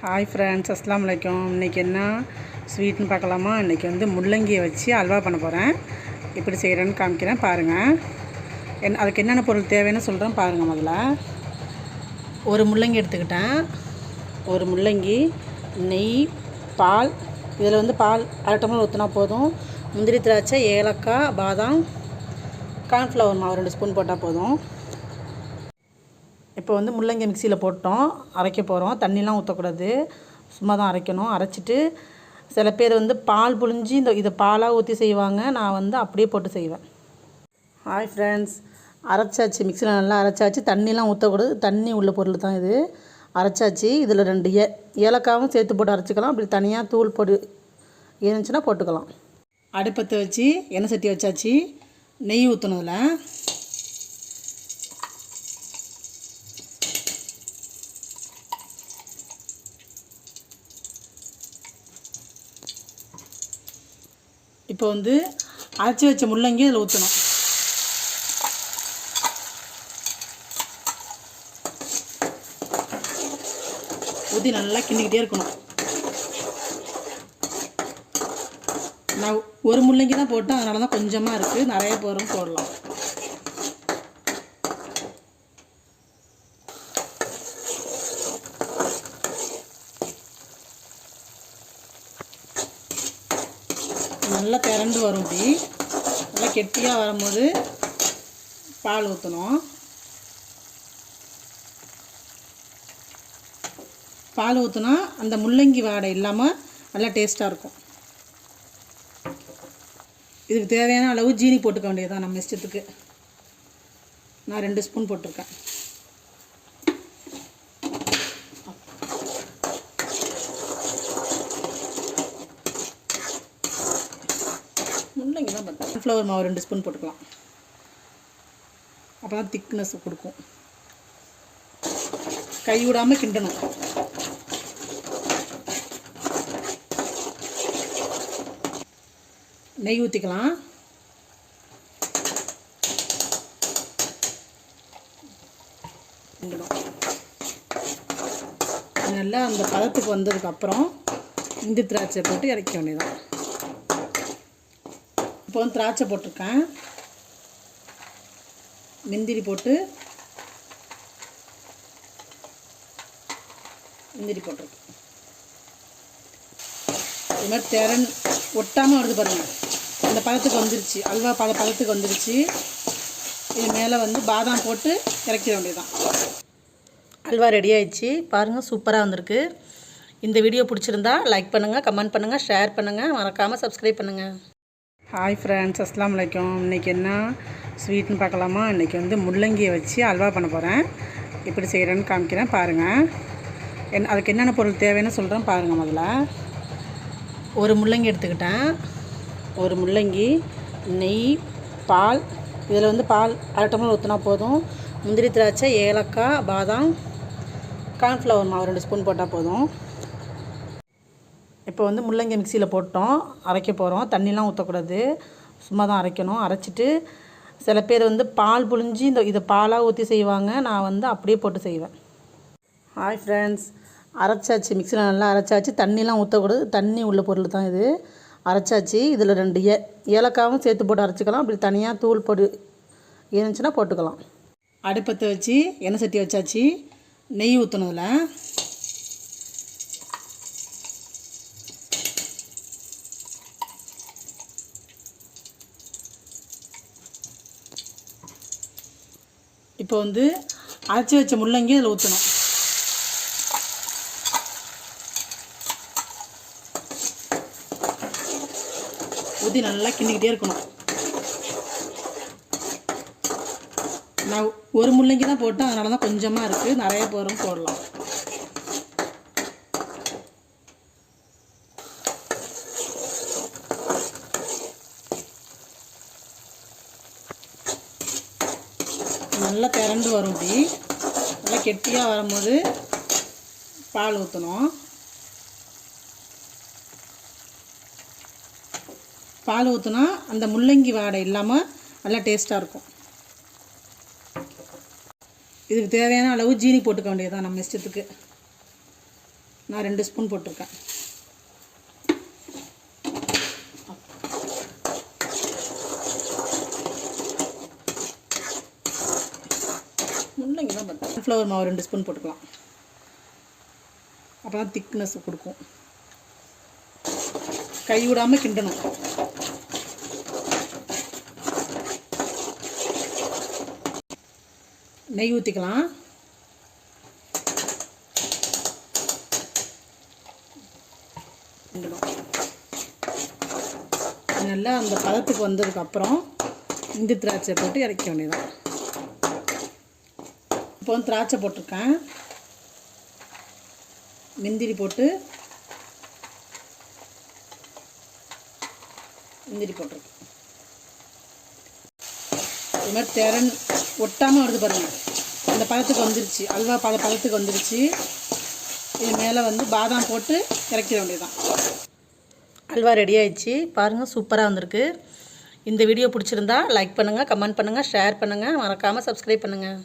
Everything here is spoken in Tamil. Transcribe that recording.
ஹாய் ஃப்ரெண்ட்ஸ், அஸ்ஸலாமு அலைக்கும். இன்றைக்கி என்ன ஸ்வீட்னு பார்க்கலாமா? இன்றைக்கி முள்ளங்கியை வச்சு அல்வா பண்ண போகிறேன். எப்படி செய்கிறேன்னு காமிக்கிறேன் பாருங்கள். அதுக்கு என்னென்ன பொருள் தேவைன்னு சொல்கிறேன் பாருங்கள். முதல்ல ஒரு முள்ளங்கி எடுத்துக்கிட்டேன். ஒரு முள்ளங்கி, நெய், பால். இதில் பால் அரை டம்ளர் ஊற்றினா போதும். முந்திரி, திராட்சை, ஏலக்காய், பாதாம், கார்ன்ஃப்ளவர் மாவு 2 ஸ்பூன் போட்டால் போதும். இப்போ முள்ளங்கி மிக்சியில் போட்டோம், அரைக்க போகிறோம். தண்ணிலாம் ஊற்றக்கூடாது, சும்மா தான் அரைக்கணும். அரைச்சிட்டு சில பேர் பால் புழிஞ்சி இதை பாலாக ஊற்றி செய்வாங்க. நான் அப்படியே போட்டு செய்வேன். ஹாய் ஃப்ரெண்ட்ஸ், அரைச்சாச்சு. மிக்சியில் நல்லா அரைச்சாச்சு. தண்ணிலாம் ஊற்றக்கூடாது, தண்ணி உள்ள பொருள் தான் இது. அரைச்சாச்சு. இதில் 2 ஏலக்காவும் சேர்த்து போட்டு அரைச்சிக்கலாம். அப்படி தனியாக தூள் போட்டு இருந்துச்சுன்னா போட்டுக்கலாம். அடுப்பத்தை வச்சு எண்ணெய் சட்டி வச்சாச்சு. நெய் ஊற்றணும்ல. இப்போ அரைச்சி வச்ச முள்ளங்கி அதில் ஊற்றணும். ஊற்றி நல்லா கிண்டிக்கிட்டே இருக்கணும். நான் ஒரு முள்ளங்கி தான் போட்டேன், அதனால தான் கொஞ்சமாக இருக்குது. நிறைய போடலாம். நல்லா திரண்டு வரும். இப்படி நல்லா கெட்டியாக வரும்போது பால் ஊற்றணும். பால் ஊற்றினா அந்த முள்ளங்கி வாடை இல்லாமல் நல்லா டேஸ்ட்டாக இருக்கும். இதுக்கு தேவையான அளவு ஜீனி போட்டுக்க வேண்டியதுதான் நம்ம இஷ்டத்துக்கு. நான் 2 ஸ்பூன் போட்டிருக்கேன். முள்ளங்கி தான் பார்த்தேன். கார்ன்ஃப்ளவர் மாவு 2 ஸ்பூன் போட்டுக்கலாம். அப்போ தான் திக்னஸ் கொடுக்கும். கை விடாமல் கிண்டணும். நெய் ஊற்றிக்கலாம். நல்லா அந்த பதத்துக்கு வந்ததுக்கப்புறம் முந்திரி திராட்சை போட்டு இறக்க வேண்டியதான். இப்போ திராட்சை போட்டிருக்கேன். முந்திரி போட்டிருக்கேன். இது மாதிரி ஒட்டாமல் வருது பாருங்கள். அந்த பழத்துக்கு வந்துருச்சு. அல்வா பழத்துக்கு வந்துருச்சு. இது மேலே பாதாம் போட்டு இறக்கிட வேண்டியதுதான். அல்வா ரெடி ஆயிடுச்சு. பாருங்கள், சூப்பராக வந்திருக்கு. இந்த வீடியோ பிடிச்சிருந்தா லைக் பண்ணுங்கள், கமெண்ட் பண்ணுங்கள், ஷேர் பண்ணுங்கள், மறக்காமல் சப்ஸ்கிரைப் பண்ணுங்கள். ஹாய் ஃப்ரெண்ட்ஸ், அஸ்ஸலாமு அலைக்கும். இன்றைக்கி என்ன ஸ்வீட்னு பார்க்கலாமா? இன்றைக்கி முள்ளங்கியை வச்சு அல்வா பண்ண போகிறேன். எப்படி செய்கிறேன்னு காமிக்கிறேன் பாருங்கள். அதுக்கு என்னென்ன பொருள் தேவைன்னு சொல்கிறேன் பாருங்கள். முதல்ல ஒரு முள்ளங்கி எடுத்துக்கிட்டேன். ஒரு முள்ளங்கி, நெய், பால். இதில் பால் அரை டம்ளர் ஊற்றினா போதும். முந்திரி, திராட்சை, ஏலக்காய், பாதாம், கார்ன்ஃப்ளவர் மாவு 2 ஸ்பூன் போட்டால் போதும். இப்போ முள்ளங்கி மிக்சியில் போட்டோம், அரைக்க போகிறோம். தண்ணிலாம் ஊற்றக்கூடாது, சும்மா தான் அரைக்கணும். அரைச்சிட்டு சில பேர் பால் புழிஞ்சி இதை பாலாக ஊற்றி செய்வாங்க. நான் அப்படியே போட்டு செய்வேன். ஹாய் ஃப்ரெண்ட்ஸ், அரைச்சாச்சு. மிக்சியில் நல்லா அரைச்சாச்சு. தண்ணிலாம் ஊற்றக்கூடாது, தண்ணி உள்ள பொருள் தான் இது. அரைச்சாச்சு. இதில் 2 ஏலக்காவும் சேர்த்து போட்டு அரைச்சிக்கலாம். அப்படி தனியாக தூள் போட்டு இருந்துச்சுன்னா போட்டுக்கலாம். அடுப்பத்தை வச்சு எண்ணெய் சட்டி வச்சாச்சு. நெய் ஊற்றணும்ல. இப்போ அரைச்சி வச்ச முள்ளங்கி அதில் ஊற்றணும். ஊற்றி நல்லா கிண்டிக்கிட்டே இருக்கணும். நான் ஒரு முள்ளங்கி தான் போட்டேன், அதனால தான் கொஞ்சமாக இருக்குது. நிறைய போடலாம். நல்லா திரண்டு வரும். இப்படி நல்லா கெட்டியாக வரும்போது பால் ஊற்றணும். பால் ஊற்றினா அந்த முள்ளங்கி வாடை இல்லாமல் நல்லா டேஸ்ட்டாக இருக்கும். இதுக்கு தேவையான அளவு ஜீனி போட்டுக்க வேண்டியதுதான் நம்ம இஷ்டத்துக்கு. நான் 2 ஸ்பூன் போட்டிருக்கேன். முள்ளங்கி தான் பார்த்தேன். கார்ன்ஃப்ளவர் மாவு 2 ஸ்பூன் போட்டுக்கலாம். அப்போ தான் திக்னஸ் கொடுக்கும். கை விடாமல் கிண்டணும். நெய் ஊற்றிக்கலாம். நல்லா அந்த பதத்துக்கு வந்ததுக்கப்புறம் முந்திரி திராட்சை போட்டு இறக்க வேண்டியதான். இப்போ வந்து திராட்சை போட்டிருக்கேன். முந்திரி போட்டிருக்கேன். இது மாதிரி திரன் ஒட்டாமல் வருது பாருங்கள். அந்த பதத்துக்கு வந்துருச்சு. அல்வா பதத்துக்கு வந்துருச்சு. இது மேலே வந்து பாதாம் போட்டு இறக்கிட வேண்டியதான். அல்வா ரெடி ஆயிடுச்சு. பாருங்கள், சூப்பராக வந்திருக்கு. இந்த வீடியோ பிடிச்சிருந்தா லைக் பண்ணுங்கள், கமெண்ட் பண்ணுங்கள், ஷேர் பண்ணுங்கள், மறக்காமல் சப்ஸ்கிரைப் பண்ணுங்கள்.